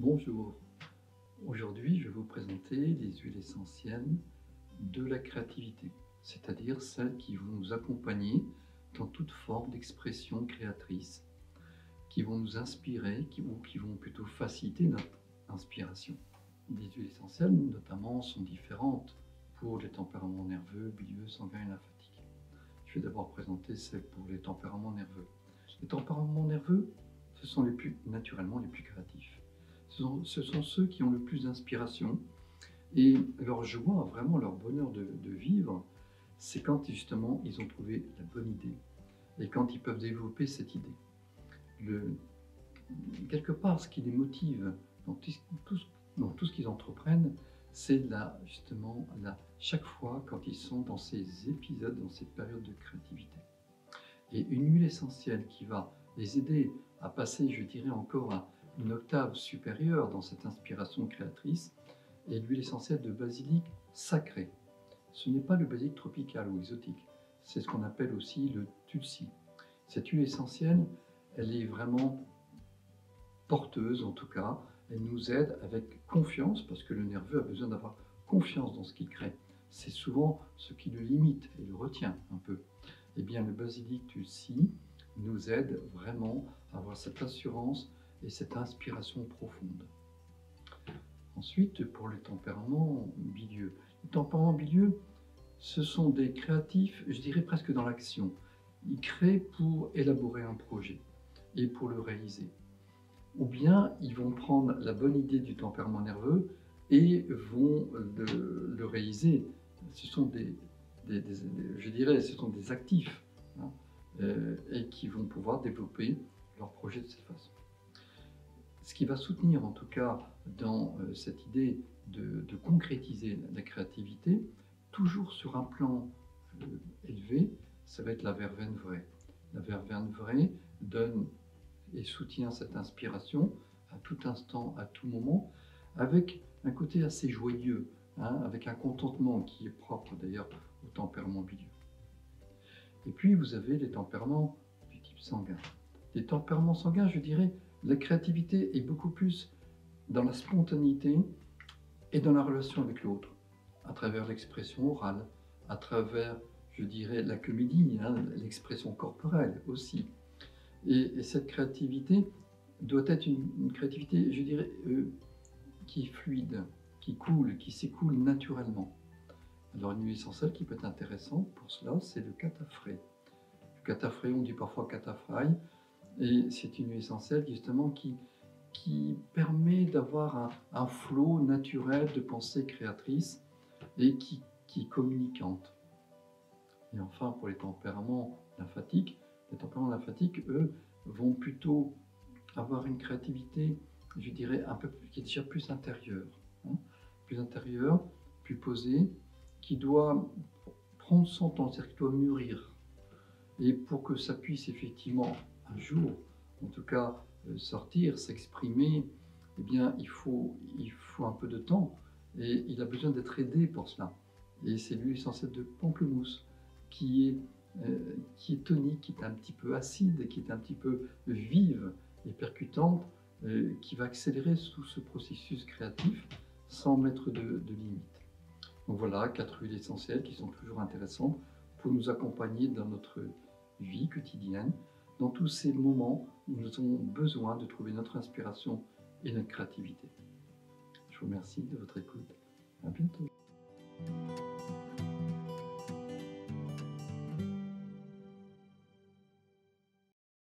Bonjour, aujourd'hui je vais vous présenter les huiles essentielles de la créativité, c'est-à-dire celles qui vont nous accompagner dans toute forme d'expression créatrice, qui vont nous inspirer ou qui vont plutôt faciliter notre inspiration. Les huiles essentielles notamment sont différentes pour les tempéraments nerveux, bilieux, sanguins et lymphatiques. Je vais d'abord présenter celles pour les tempéraments nerveux. Les tempéraments nerveux, ce sont naturellement les plus créatifs. Ce sont ceux qui ont le plus d'inspiration et leur joie, vraiment leur bonheur de vivre, c'est quand justement ils ont trouvé la bonne idée et quand ils peuvent développer cette idée. Quelque part, ce qui les motive dans tout ce qu'ils entreprennent, c'est chaque fois quand ils sont dans ces épisodes, dans ces périodes de créativité. Et une huile essentielle qui va les aider à passer, je dirais, encore à une octave supérieure dans cette inspiration créatrice est l'huile essentielle de basilic sacré. Ce n'est pas le basilic tropical ou exotique, c'est ce qu'on appelle aussi le tulsi. Cette huile essentielle, elle est vraiment porteuse en tout cas, elle nous aide avec confiance parce que le nerveux a besoin d'avoir confiance dans ce qu'il crée. C'est souvent ce qui le limite et le retient un peu. Eh bien, le basilic tulsi nous aide vraiment à avoir cette assurance et cette inspiration profonde. Ensuite, pour les tempéraments bilieux. Les tempéraments bilieux, ce sont des créatifs, je dirais presque dans l'action. Ils créent pour élaborer un projet et pour le réaliser. Ou bien, ils vont prendre la bonne idée du tempérament nerveux et vont le réaliser. Ce sont ce sont des actifs hein, et qui vont pouvoir développer leur projet de cette façon. Ce qui va soutenir en tout cas dans cette idée de concrétiser la créativité, toujours sur un plan élevé, ça va être la verveine vraie. La verveine vraie donne et soutient cette inspiration à tout instant, à tout moment, avec un côté assez joyeux, hein, avec un contentement qui est propre d'ailleurs au tempérament bilieux. Et puis vous avez les tempéraments du type sanguin. Les tempéraments sanguins, je dirais, la créativité est beaucoup plus dans la spontanéité et dans la relation avec l'autre, à travers l'expression orale, à travers, je dirais, la comédie, hein, l'expression corporelle aussi. Et cette créativité doit être une créativité, je dirais, qui est fluide, qui coule, qui s'écoule naturellement. Alors une huile essentielle qui peut être intéressante pour cela, c'est le cataphrée. Le cataphrée, on dit parfois cataphrye, et c'est une huile essentielle justement qui permet d'avoir un flot naturel de pensée créatrice et qui est communicante. Et enfin, pour les tempéraments lymphatiques, eux, vont plutôt avoir une créativité, je dirais, un peu qui est déjà plus intérieure, hein, plus posée, qui doit prendre son temps, c'est-à-dire qu'il doit mûrir. Et pour que ça puisse effectivement un jour, en tout cas, sortir, s'exprimer, eh bien, il faut un peu de temps et il a besoin d'être aidé pour cela. Et c'est l'huile essentielle de pamplemousse qui est tonique, qui est un petit peu acide, qui est un petit peu vive et percutante, qui va accélérer tout ce processus créatif sans mettre de limite. Donc voilà, 4 huiles essentielles qui sont toujours intéressantes pour nous accompagner dans notre vie quotidienne, dans tous ces moments où nous avons besoin de trouver notre inspiration et notre créativité. Je vous remercie de votre écoute. À bientôt.